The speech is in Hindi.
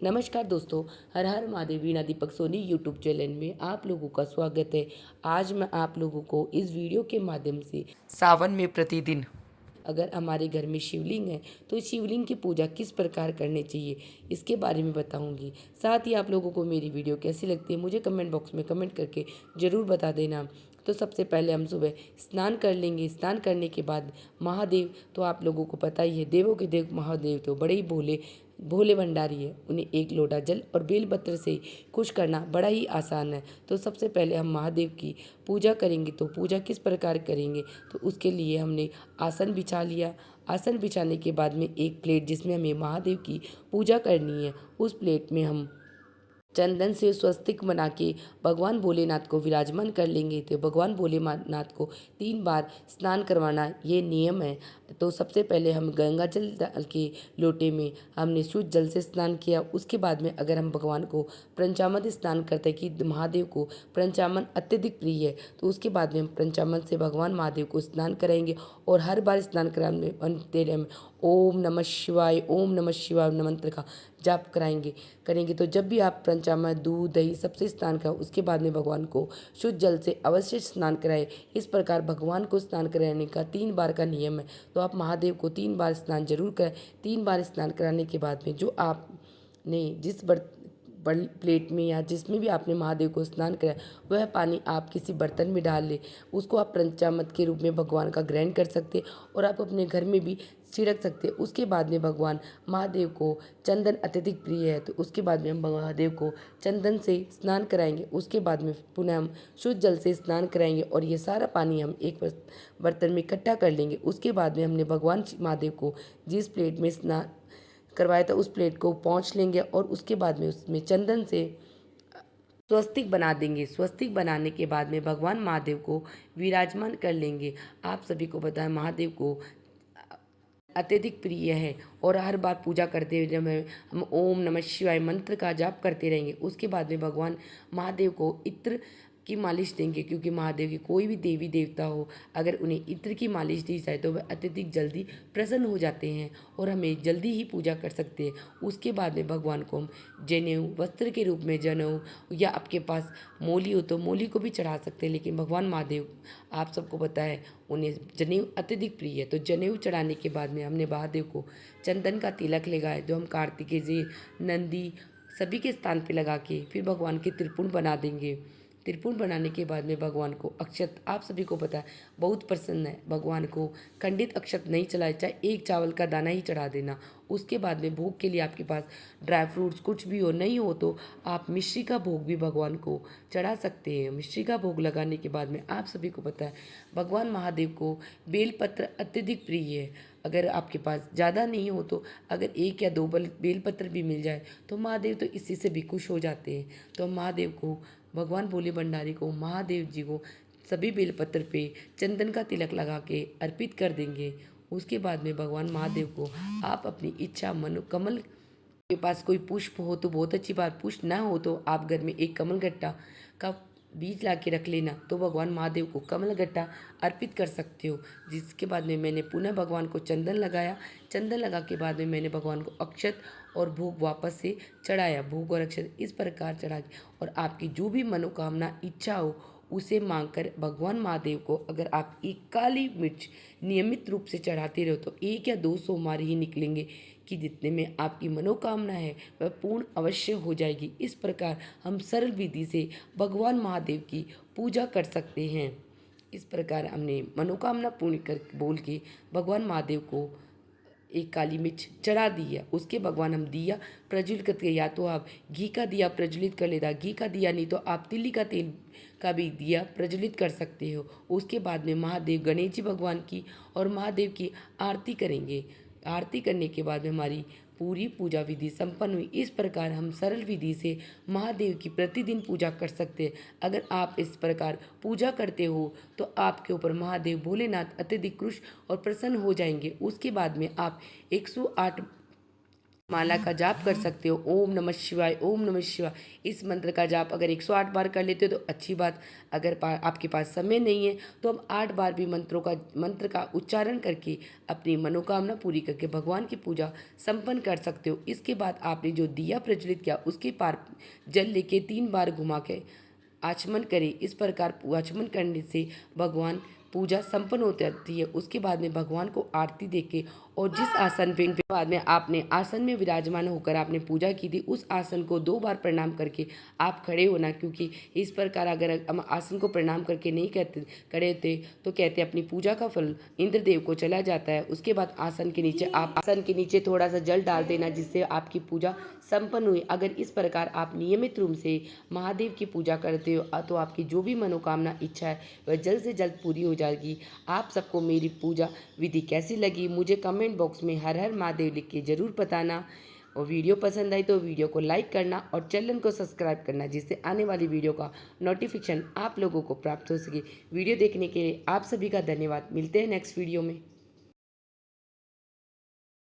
नमस्कार दोस्तों। हर हर महादेव वीणा दीपक सोनी यूट्यूब चैनल में आप लोगों का स्वागत है। आज मैं आप लोगों को इस वीडियो के माध्यम से सावन में प्रतिदिन अगर हमारे घर में शिवलिंग है तो शिवलिंग की पूजा किस प्रकार करनी चाहिए इसके बारे में बताऊंगी। साथ ही आप लोगों को मेरी वीडियो कैसी लगती है मुझे कमेंट बॉक्स में कमेंट करके ज़रूर बता देना। तो सबसे पहले हम सुबह स्नान कर लेंगे। स्नान करने के बाद महादेव तो आप लोगों को पता ही है, देवों के देव महादेव तो बड़े ही भोले भोले भंडारी है। उन्हें एक लोटा जल और बेलपत्र से खुश करना बड़ा ही आसान है। तो सबसे पहले हम महादेव की पूजा करेंगे। तो पूजा किस प्रकार करेंगे तो उसके लिए हमने आसन बिछा लिया। आसन बिछाने के बाद में एक प्लेट जिसमें हमें महादेव की पूजा करनी है, उस प्लेट में हम चंदन से स्वस्तिक बना के भगवान भोलेनाथ को विराजमान कर लेंगे। तो भगवान भोलेनाथ को 3 बार स्नान करवाना ये नियम है। तो सबसे पहले हम गंगा जल डाल के लोटे में हमने शुद्ध जल से स्नान किया। उसके बाद में अगर हम भगवान को पंचामृत स्नान करते हैं कि महादेव को पंचामृत अत्यधिक प्रिय है, तो उसके बाद में हम पंचामृत से भगवान महादेव को स्नान कराएंगे। और हर बार स्नान कराने तेरे में ओम नमः शिवाय मंत्र का जाप करेंगे। तो जब भी आप पंचामृत दूध दही सबसे स्नान कराओ उसके बाद में भगवान को शुद्ध जल से अवश्य स्नान कराएं। इस प्रकार भगवान को स्नान कराने का 3 बार का नियम है। तो आप महादेव को 3 बार स्नान जरूर करें। 3 बार स्नान कराने के बाद में जो आपने जिस प्लेट में या जिसमें भी आपने महादेव को स्नान कराया वह पानी आप किसी बर्तन में डाल ले। उसको आप पंचामृत के रूप में भगवान का ग्रहण कर सकते और आप अपने घर में भी छिड़क सकते। उसके बाद में भगवान महादेव को चंदन अत्यधिक प्रिय है, तो उसके बाद में हम महादेव को चंदन से स्नान कराएंगे। उसके बाद में पुनः हम शुद्ध जल से स्नान कराएंगे और ये सारा पानी हम एक बर्तन में इकट्ठा कर लेंगे। उसके बाद में हमने भगवान महादेव को जिस प्लेट में स्नान करवाया था उस प्लेट को पोंछ लेंगे और उसके बाद में उसमें चंदन से स्वस्तिक बना देंगे। स्वस्तिक बनाने के बाद में भगवान महादेव को विराजमान कर लेंगे। आप सभी को पता है महादेव को अत्यधिक प्रिय है और हर बार पूजा करते हुए जब हम ओम नमः शिवाय मंत्र का जाप करते रहेंगे। उसके बाद में भगवान महादेव को इत्र की मालिश देंगे, क्योंकि महादेव की कोई भी देवी देवता हो अगर उन्हें इत्र की मालिश दी जाए तो वह अत्यधिक जल्दी प्रसन्न हो जाते हैं और हमें जल्दी ही पूजा कर सकते हैं। उसके बाद में भगवान को हम जनेऊ वस्त्र के रूप में जनेऊ या आपके पास मोली हो तो मोली को भी चढ़ा सकते हैं, लेकिन भगवान महादेव आप सबको पता है उन्हें जनेऊ अत्यधिक प्रिय है। तो जनेऊ चढ़ाने के बाद में हमने महादेव को चंदन का तिलक लगाया जो हम कार्तिकेय जी नंदी सभी के स्थान पे लगा के फिर भगवान के त्रिपुण बना देंगे। त्रिपुण बनाने के बाद में भगवान को अक्षत आप सभी को पता है बहुत प्रसन्न है। भगवान को खंडित अक्षत नहीं चढ़ाए, चाहे एक चावल का दाना ही चढ़ा देना। उसके बाद में भोग के लिए आपके पास ड्राई फ्रूट्स कुछ भी हो नहीं हो तो आप मिश्री का भोग भी भगवान को चढ़ा सकते हैं। मिश्री का भोग लगाने के बाद में आप सभी को पता है भगवान महादेव को बेलपत्र अत्यधिक प्रिय है। अगर आपके पास ज़्यादा नहीं हो तो अगर 1 या 2 बेलपत्र भी मिल जाए तो महादेव तो इसी से भी खुश हो जाते हैं। तो महादेव को भगवान भोले भंडारी को महादेव जी को सभी बेलपत्र पे चंदन का तिलक लगा के अर्पित कर देंगे। उसके बाद में भगवान महादेव को आप अपनी इच्छा मनो कमल के पास कोई पुष्प हो तो बहुत अच्छी बात, पुष्प ना हो तो आप घर में एक कमल गट्टा का बीज ला के रख लेना, तो भगवान महादेव को कमल गट्टा अर्पित कर सकते हो। जिसके बाद में मैंने पुनः भगवान को चंदन लगाया। चंदन लगा के बाद में मैंने भगवान को अक्षत और भोग वापस से चढ़ाया। भोग और अक्षत इस प्रकार चढ़ा के और आपकी जो भी मनोकामना इच्छा हो उसे मांगकर भगवान महादेव को अगर आप एक काली मिर्च नियमित रूप से चढ़ाते रहो तो 1 या 2 सोमवार ही निकलेंगे कि जितने में आपकी मनोकामना है वह पूर्ण अवश्य हो जाएगी। इस प्रकार हम सरल विधि से भगवान महादेव की पूजा कर सकते हैं। इस प्रकार हमने मनोकामना पूर्ण कर बोल के भगवान महादेव को एक काली मिर्च चढ़ा दी है। उसके भगवान हम दिया प्रज्वलित करके, या तो आप घी का दिया प्रज्वलित कर लेता, घी का दिया नहीं तो आप तिल्ली का तेल का भी दिया प्रज्वलित कर सकते हो। उसके बाद में महादेव गणेश जी भगवान की और महादेव की आरती करेंगे। आरती करने के बाद में हमारी पूरी पूजा विधि संपन्न हुई। इस प्रकार हम सरल विधि से महादेव की प्रतिदिन पूजा कर सकते हैं। अगर आप इस प्रकार पूजा करते हो तो आपके ऊपर महादेव भोलेनाथ अत्यधिक खुश और प्रसन्न हो जाएंगे। उसके बाद में आप 108 माला का जाप कर सकते हो। ओम नमः शिवाय, ओम नमः शिवाय। इस मंत्र का जाप अगर 108 बार कर लेते हो तो अच्छी बात। अगर आपके पास समय नहीं है तो हम 8 बार भी मंत्र का उच्चारण करके अपनी मनोकामना पूरी करके भगवान की पूजा संपन्न कर सकते हो। इसके बाद आपने जो दिया प्रज्वलित किया उसके पार जल लेके 3 बार घुमा के आचमन करें। इस प्रकार आचमन करने से भगवान पूजा संपन्न हो जाती है। उसके बाद में भगवान को आरती देके और जिस आसन पे बाद में आपने आसन में विराजमान होकर आपने पूजा की थी उस आसन को 2 बार प्रणाम करके आप खड़े होना, क्योंकि इस प्रकार अगर हम आसन को प्रणाम करके नहीं खड़े होते तो कहते अपनी पूजा का फल इंद्रदेव को चला जाता है। उसके बाद आसन के नीचे थोड़ा सा जल डाल देना जिससे आपकी पूजा संपन्न हुई। अगर इस प्रकार आप नियमित रूप से महादेव की पूजा करते हो तो आपकी जो भी मनोकामना इच्छा है वह जल्द से जल्द पूरी हो जाएगी। आप सबको मेरी पूजा विधि कैसी लगी मुझे कमेंट बॉक्स में हर हर महादेव लिख के ज़रूर बताना। और वीडियो पसंद आई तो वीडियो को लाइक करना और चैनल को सब्सक्राइब करना जिससे आने वाली वीडियो का नोटिफिकेशन आप लोगों को प्राप्त हो सके। वीडियो देखने के लिए आप सभी का धन्यवाद। मिलते हैं नेक्स्ट वीडियो में।